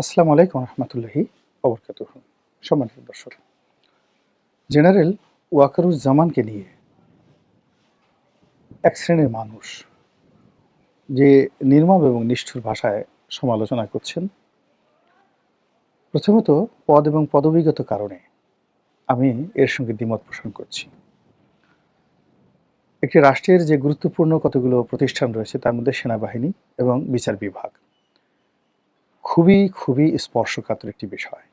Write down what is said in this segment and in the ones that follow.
আসসালামু আলাইকুম রহমতুল্লাহি ওবরকাতুহু। সম্মানিত দর্শক, জেনারেল ওয়াকারুজ্জামানকে নিয়ে এক শ্রেণীর মানুষ যে নির্মম এবং নিষ্ঠুর ভাষায় সমালোচনা করছেন, প্রথমত পদ এবং পদবিগত কারণে আমি এর সঙ্গে দ্বিমত পোষণ করছি। একটি রাষ্ট্রের যে গুরুত্বপূর্ণ কতগুলো প্রতিষ্ঠান রয়েছে তার মধ্যে সেনাবাহিনী এবং বিচার বিভাগ খুবই স্পর্শকাতর একটি বিষয়,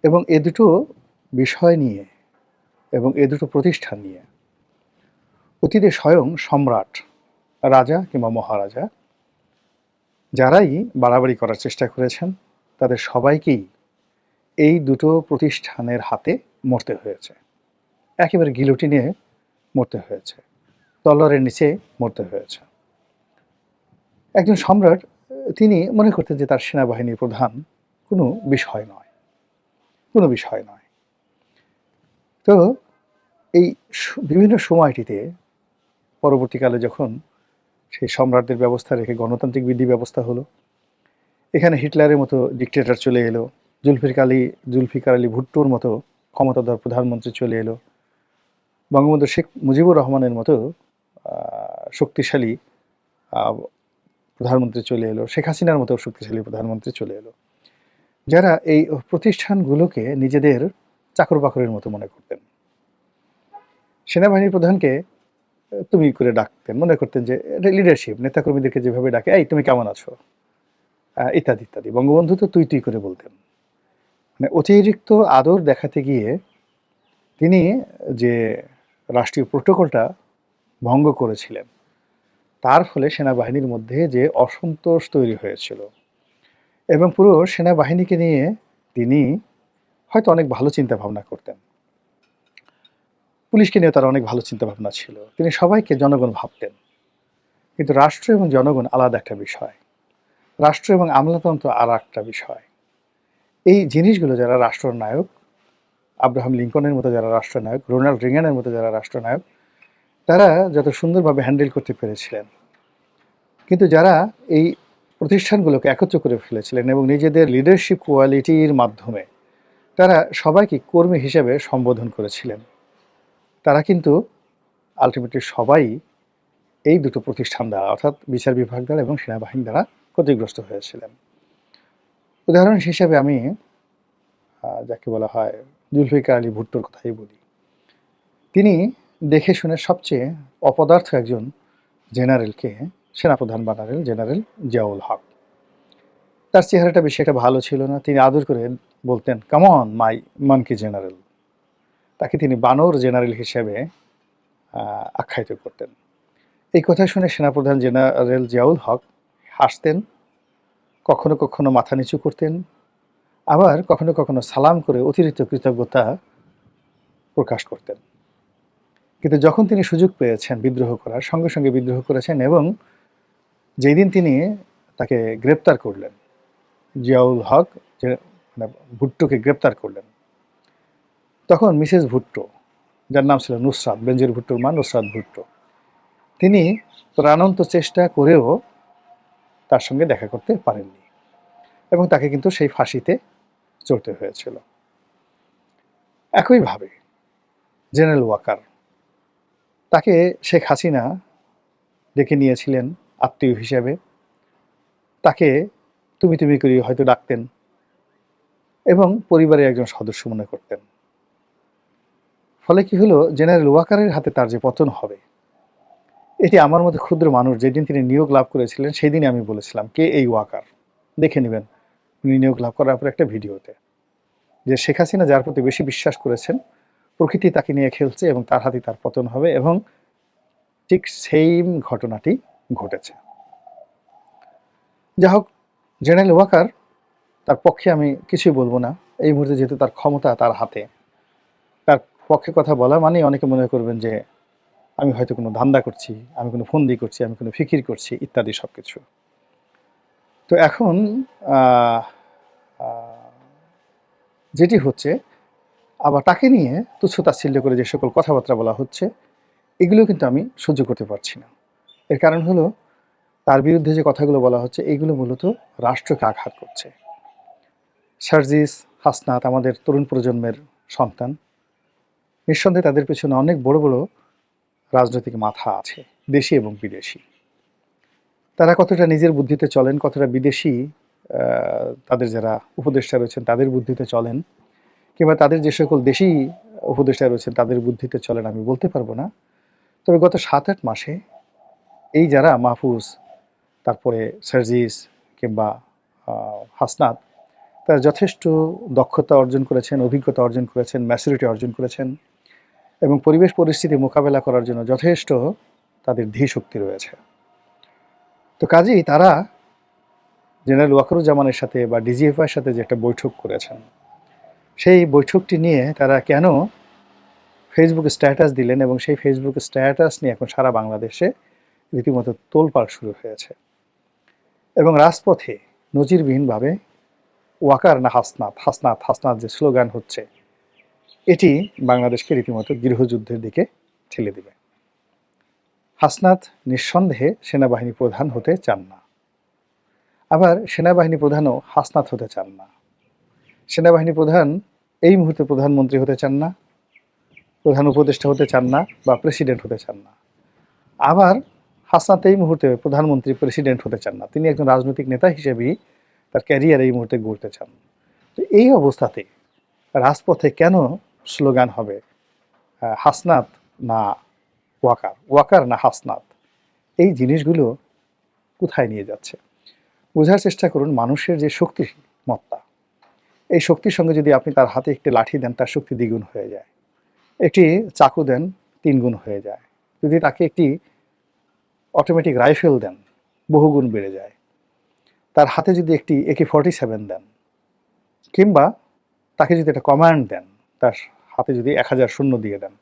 এবং এ দুটো বিষয় নিয়ে এবং এ দুটো প্রতিষ্ঠান নিয়ে অতীতে স্বয়ং সম্রাট, রাজা কিংবা মহারাজা যারাই বাড়াবাড়ি করার চেষ্টা করেছেন তাদের সবাইকেই এই দুটো প্রতিষ্ঠানের হাতে মরতে হয়েছে। একেবারে গিলোটিনে মরতে হয়েছে, তলোয়ারের নিচে মরতে হয়েছে। একজন সম্রাট তিনি মনে করতেন যে তার সেনাবাহিনীর প্রধান কোনো বিষয় নয়, কোনো বিষয় নয়। তো এই বিভিন্ন সময়টিতে পরবর্তীকালে যখন সেই সম্রাটদের ব্যবস্থা রেখে গণতান্ত্রিক বিধি ব্যবস্থা হলো, এখানে হিটলারের মতো ডিক্টেটর চলে এলো, জুলফিকার আলী ভুট্টোর মতো ক্ষমতাধর প্রধানমন্ত্রী চলে এলো, বঙ্গবন্ধু শেখ মুজিবুর রহমানের মতো শক্তিশালী প্রধানমন্ত্রী চলে এলো, শেখ হাসিনার মতো শক্তিশালী প্রধানমন্ত্রী চলে এলো, যারা এই প্রতিষ্ঠানগুলোকে নিজেদের চাকর বাকরের মতো মনে করতেন। সেনাবাহিনীর প্রধানকে তুমি করে ডাকতেন, মনে করতেন যে এটা লিডারশিপ, নেতাকর্মীদেরকে যেভাবে ডাকে, এই তুমি কেমন আছো, ইত্যাদি ইত্যাদি। বঙ্গবন্ধু তো তুই তুই করে বলতেন। মানে অতিরিক্ত আদর দেখাতে গিয়ে তিনি যে রাষ্ট্রীয় প্রোটোকলটা ভঙ্গ করেছিলেন, তার ফলে সেনাবাহিনীর মধ্যে যে অসন্তোষ তৈরি হয়েছিল, এবং পুরো সেনাবাহিনীকে নিয়ে তিনি হয়তো অনেক ভালো চিন্তা ভাবনা করতেন, পুলিশকে নিয়ে তার অনেক ভালো চিন্তা ভাবনা ছিল, তিনি সবাইকে জনগণ ভাবতেন। কিন্তু রাষ্ট্র এবং জনগণ আলাদা একটা বিষয়, রাষ্ট্র এবং আমলাতন্ত্র আর একটা বিষয়। এই জিনিসগুলো যারা রাষ্ট্রনায়ক, আব্রাহাম লিঙ্কনের মতো যারা রাষ্ট্রনায়ক, রোনাল্ড রিগানের মতো যারা রাষ্ট্রনায়ক, তারা যত সুন্দরভাবে হ্যান্ডেল করতে পেরেছিলেন, কিন্তু যারা এই প্রতিষ্ঠানগুলোকে একত্র করে ফেলেছিলেন এবং নিজেদের লিডারশিপ কোয়ালিটির মাধ্যমে তারা সবাইকে কর্মী হিসেবে সম্বোধন করেছিলেন, তারা কিন্তু আলটিমেটলি সবাই এই দুটো প্রতিষ্ঠান দ্বারা, অর্থাৎ বিচার বিভাগ দ্বারা এবং সেনাবাহিনী দ্বারা ক্ষতিগ্রস্ত হয়েছিলেন। উদাহরণ হিসেবে আমি যাকে বলা হয় জুলফিকার আলী ভুট্টোর কথাই বলি। তিনি দেখে শুনে সবচেয়ে অপদার্থ একজন জেনারেলকে সেনাপ্রধান বানালেন জেনারেল জিয়াউল হক। তার চেহারাটা বেশি একটা ভালো ছিল না, তিনি আদর করে বলতেন কামন মাই মানকি জেনারেল। তাকে তিনি বানর জেনারেল হিসেবে আখ্যায়িত করতেন। এই কথা শুনে সেনাপ্রধান জেনারেল জিয়াউল হক হাসতেন, কখনো কখনো মাথা নিচু করতেন, আবার কখনো কখনো সালাম করে অতিরিক্ত কৃতজ্ঞতা প্রকাশ করতেন। কিন্তু যখন তিনি সুযোগ পেয়েছেন বিদ্রোহ করার, সঙ্গে সঙ্গে বিদ্রোহ করেছেন, এবং যেই দিন তিনি তাকে গ্রেপ্তার করলেন, জিয়াউল হক যে ভুট্টোকে গ্রেপ্তার করলেন, তখন মিসেস ভুট্টো, যার নাম ছিল নুসরাত, বেনজির ভুট্টোর মা নুসরাত ভুট্টো, তিনি প্রাণান্ত চেষ্টা করেও তার সঙ্গে দেখা করতে পারেননি, এবং তাকে কিন্তু সেই ফাঁসিতে চড়তে হয়েছিল। একইভাবে জেনারেল ওয়াকার, তাকে শেখ হাসিনা ডেকে নিয়েছিলেন আত্মীয় হিসেবে, তাকে তুমি তুমি করে হয়তো ডাকতেন এবং পরিবারের একজন সদস্য মনে করতেন। ফলে কি হলো, জেনারেল ওয়াকারের হাতে তার যে পতন হবে, এটি আমার মধ্যে ক্ষুদ্র মানুষ যেদিন তিনি নিয়োগ লাভ করেছিলেন সেই দিনই আমি বলেছিলাম কে এই ওয়াকার, দেখে নেবেন উনি নিয়োগ লাভ করার পর একটা ভিডিওতে, যে শেখ হাসিনা যার প্রতি বেশি বিশ্বাস করেছেন, প্রকৃতি তাকে নিয়ে খেলছে এবং তার হাতে তার পতন হবে, এবং ঠিক সেম ঘটনাটি ঘটেছে। যাই হোক, জেনারেল ওয়াকার, তার পক্ষে আমি কিছুই বলবো না এই মুহূর্তে, যেহেতু তার ক্ষমতা তার হাতে। তার পক্ষে কথা বলা মানে অনেকে মনে করবেন যে আমি হয়তো কোনো ধান্দা করছি, আমি কোনো ফন্দি করছি, আমি কোনো ফিকির করছি, ইত্যাদি সব কিছু। তো এখন যেটি হচ্ছে, আবার তাকে নিয়ে তুচ্ছ-তাচ্ছিল্য করে যে সকল কথাবার্তা বলা হচ্ছে, এগুলো কিন্তু আমি সহ্য করতে পারছি না। এর কারণ হলো, তার বিরুদ্ধে যে কথাগুলো বলা হচ্ছে এইগুলো মূলত রাষ্ট্রকে আঘাত করছে। সার্জিস, হাসনাত আমাদের তরুণ প্রজন্মের সন্তান। নিঃসন্দেহে তাদের পেছনে অনেক বড় বড় রাজনৈতিক মাথা আছে, দেশি এবং বিদেশি। তারা কতটা নিজের বুদ্ধিতে চলেন, কতটা বিদেশি তাদের যারা উপদেষ্টা রয়েছেন তাদের বুদ্ধিতে চলেন, কিংবা তাদের যে সকল দেশি উপদেষ্টা রয়েছেন তাদের বুদ্ধিতে চলেন আমি বলতে পারবো না। তবে গত ৭-৮ মাসে এই যারা মাহফুজ, তারপরে সার্জিস কিংবা হাসনাত, তারা যথেষ্ট দক্ষতা অর্জন করেছেন, অভিজ্ঞতা অর্জন করেছেন, ম্যাচুরিটি অর্জন করেছেন এবং পরিবেশ পরিস্থিতি মোকাবেলা করার জন্য যথেষ্ট তাদের ধীশক্তি রয়েছে। তো কাজেই তারা জেনারেল ওয়াকারুজ্জামানের সাথে বা ডিজিএফআইয়ের সাথে যে একটা বৈঠক করেছেন, সেই বৈঠকটি নিয়ে তারা কেন ফেসবুক স্ট্যাটাস দিলেন এবং সেই ফেসবুক স্ট্যাটাস নিয়ে এখন সারা বাংলাদেশে রীতিমতো তোলপাড় শুরু হয়েছে এবং রাজপথে নজিরবিহীনভাবে ওয়াকার না হাসনাত, হাসনাত হাসনাত যে স্লোগান হচ্ছে, এটি বাংলাদেশকে রীতিমতো গৃহযুদ্ধের দিকে ঠেলে দেবে। হাসনাত নিঃসন্দেহে সেনাবাহিনী প্রধান হতে চান না, আবার সেনাবাহিনী প্রধানও হাসনাত হতে চান না। সেনাবাহিনী প্রধান এই মুহূর্তে প্রধানমন্ত্রী হতে চান না, প্রধান উপদেষ্টা হতে চান না বা প্রেসিডেন্ট হতে চান না। আবার হাসনাত এই মুহূর্তে প্রধানমন্ত্রী, প্রেসিডেন্ট হতে চান না। তিনি একজন রাজনৈতিক নেতা হিসেবেই তার ক্যারিয়ার এই মুহূর্তে গড়তে চান। তো এই অবস্থাতে রাজপথে কেন স্লোগান হবে হাসনাত না ওয়াকার, ওয়াকার না হাসনাত? এই জিনিসগুলো কোথায় নিয়ে যাচ্ছে বোঝার চেষ্টা করুন। মানুষের যে শক্তিমত্তা, এই শক্তির সঙ্গে যদি আপনি তার হাতে একটি লাঠি দেন, তার শক্তি দ্বিগুণ হয়ে যায়। একটি চাকু দেন, 3 গুণ হয়ে যায়। যদি তাকে একটি অটোমেটিক রাইফেল দেন, বহুগুণ বেড়ে যায়। তার হাতে যদি একটি AK-47 দেন, কিংবা তাকে যদি একটা কমান্ড দেন, তার হাতে যদি 1000 সৈন্য দিয়ে দেন,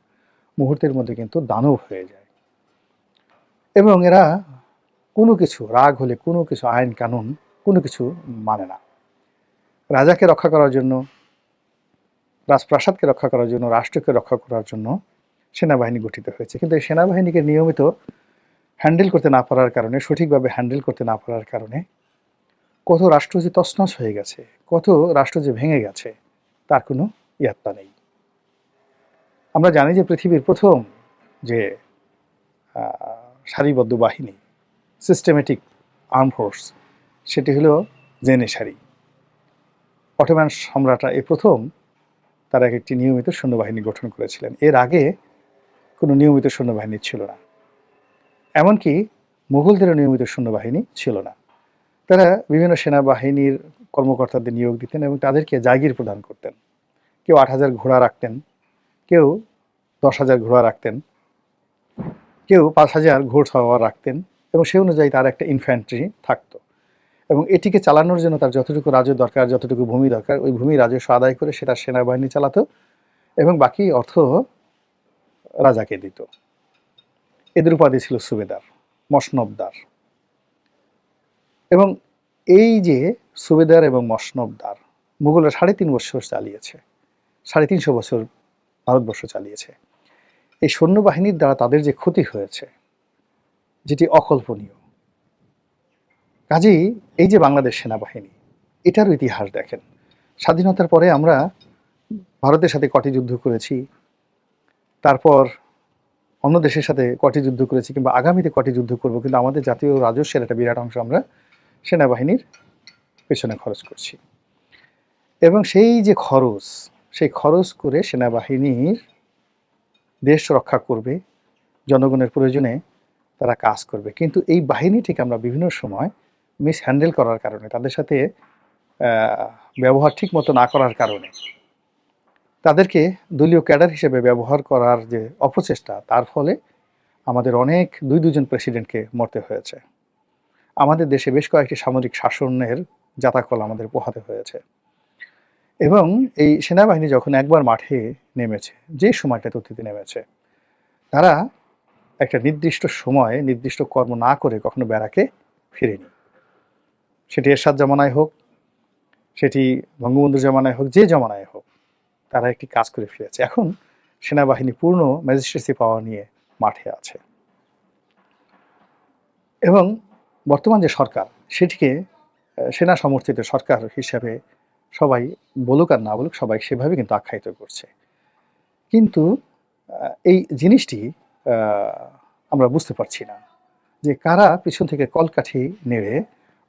মুহূর্তের মধ্যে কিন্তু দানব হয়ে যায়। এবং এরা কোনো কিছু, রাগ হলে কোনো কিছু, আইন কানুন কোনো কিছু মানে না। রাজাকে রক্ষা করার জন্য, রাজপ্রাসাদকে রক্ষা করার জন্য, রাষ্ট্রকে রক্ষা করার জন্য সেনাবাহিনী গঠিত হয়েছে। কিন্তু এই সেনাবাহিনীকে নিয়মিত হ্যান্ডেল করতে না পারার কারণে, সঠিকভাবে হ্যান্ডেল করতে না পারার কারণে কত রাষ্ট্র যে তছনছ হয়ে গেছে, কত রাষ্ট্র যে ভেঙে গেছে, তার কোনো ইয়াত্তা নেই। আমরা জানি যে পৃথিবীর প্রথম যে সারিবদ্ধ বাহিনী, সিস্টেমেটিক আর্ম ফোর্স, সেটি হলো জেনেসারি। অটোমান সম্রাটরা এই প্রথম তারা একটি নিয়মিত সৈন্যবাহিনী গঠন করেছিলেন। এর আগে কোনো নিয়মিত সৈন্যবাহিনী ছিল না, এমনকি মুঘলদেরও নিয়মিত সৈন্যবাহিনী ছিল না। তারা বিভিন্ন সেনাবাহিনীর কর্মকর্তাদের নিয়োগ দিতেন এবং তাদেরকে জাগির প্রদান করতেন। কেউ 8000 ঘোড়া রাখতেন, কেউ 10,000 ঘোড়া রাখতেন, কেউ 5000 ঘোড়সওয়ার রাখতেন এবং সেই অনুযায়ী তার একটা ইনফ্যান্ট্রি থাকতো এবং এটিকে চালানোর জন্য তার যতটুকু রাজ্য দরকার, যতটুকু ভূমি দরকার, ওই ভূমি রাজস্ব আদায় করে সেটা সেনাবাহিনী চালাতো এবং বাকি অর্থ রাজাকে দিত। এদের উপাধি ছিল সুবেদার, মসনবদার। এবং এই যে সুবেদার এবং মসনবদার মুঘলরা 3.5 বছর চালিয়েছে, 350 বছর ভারতবর্ষ চালিয়েছে। এই সৈন্যবাহিনীর দ্বারা তাদের যে ক্ষতি হয়েছে, যেটি অকল্পনীয়। কাজেই এই যে বাংলাদেশ সেনাবাহিনী, এটারও ইতিহাস দেখেন। স্বাধীনতার পরে আমরা ভারতের সাথে কটি যুদ্ধ করেছি, তারপর অন্য দেশের সাথে কটি যুদ্ধ করেছি, কিংবা আগামীতে কটি যুদ্ধ করব, কিন্তু আমাদের জাতীয় রাজস্বের একটা বিরাট অংশ আমরা সেনাবাহিনীর পেছনে খরচ করছি। এবং সেই যে খরচ, সেই খরচ করে সেনাবাহিনীর দেশ রক্ষা করবে, জনগণের প্রয়োজনে তারা কাজ করবে। কিন্তু এই বাহিনীটিকে আমরা বিভিন্ন সময় মিসহ্যান্ডেল করার কারণে, তাদের সাথে ব্যবহার ঠিক মতো না করার কারণে, তাদেরকে দলীয় ক্যাডার হিসেবে ব্যবহার করার যে অপচেষ্টা, তার ফলে আমাদের অনেক দুজন প্রেসিডেন্টকে মরতে হয়েছে। আমাদের দেশে বেশ কয়েকটি সামরিক শাসনের জাতাকল আমাদের পোহাতে হয়েছে। এবং এই সেনাবাহিনী যখন একবার মাঠে নেমেছে, যে সময়টাতে অতীতে নেমেছে, তারা একটা নির্দিষ্ট সময়ে নির্দিষ্ট কর্ম না করে কখনো ব্যারাকে ফিরেনি। সেটি এরশাদ জামানায় হোক, সেটি বঙ্গবন্ধুর জামানায় হোক, যে জামানায় হোক, তারা একটি কাজ করে ফিরেছে। এখন সেনাবাহিনী পূর্ণ ম্যাজিস্ট্রেসি পাওয়ার নিয়ে মাঠে আছে এবং বর্তমান যে সরকার সেটিকে সেনা সমর্থিত সরকার হিসাবে সবাই বলুক আর না বলুক সবাই সেভাবে কিন্তু আখ্যায়িত করছে। কিন্তু এই জিনিসটি আ আমরা বুঝতে পারছি না যে কারা পিছন থেকে কলকাঠি নেড়ে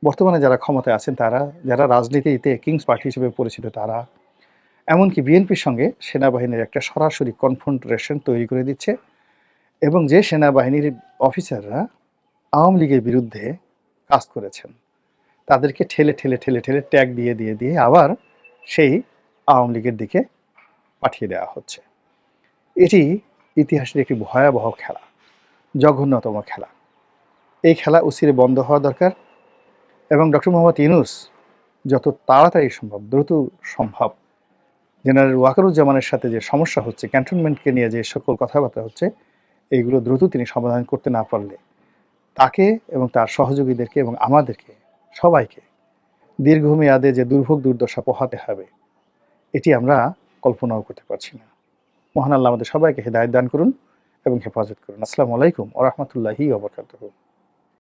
বর্তমানে যারা ক্ষমতায় আছেন তারা, যারা রাজনীতিতে কিংস পার্টি হিসেবে পরিচিত তারা, এমনকি বিএনপির সঙ্গে সেনাবাহিনীর একটা সরাসরি কনফ্রন্টেশন তৈরি করে দিচ্ছে এবং যে সেনাবাহিনীর অফিসাররা আওয়ামী লীগের বিরুদ্ধে কাজ করেছেন তাদেরকে ঠেলে ট্যাগ দিয়ে আবার সেই আওয়ামী লীগের দিকে পাঠিয়ে দেওয়া হচ্ছে। এটি ইতিহাসের একটি ভয়াবহ খেলা, জঘন্যতম খেলা। এই খেলা অচিরে বন্ধ হওয়া দরকার এবং ডক্টর মোহাম্মদ ইউনূস যত তাড়াতাড়ি সম্ভব, দ্রুত সম্ভব জেনারেল ওয়াকারুজ্জামানের সাথে যে সমস্যা হচ্ছে, ক্যান্টনমেন্টকে নিয়ে যে সকল কথাবার্তা হচ্ছে, এইগুলো দ্রুত তিনি সমাধান করতে না পারলে তাকে এবং তার সহযোগীদেরকে এবং আমাদেরকে সবাইকে দীর্ঘমেয়াদে যে দুর্ভোগ দুর্দশা পোহাতে হবে এটি আমরা কল্পনাও করতে পারছি না। মহান আল্লাহ আমাদের সবাইকে হেদায়েত দান করুন এবং হেফাজত করুন। আসসালামু আলাইকুম ওয়া রাহমাতুল্লাহি ওয়া বারাকাতুহু।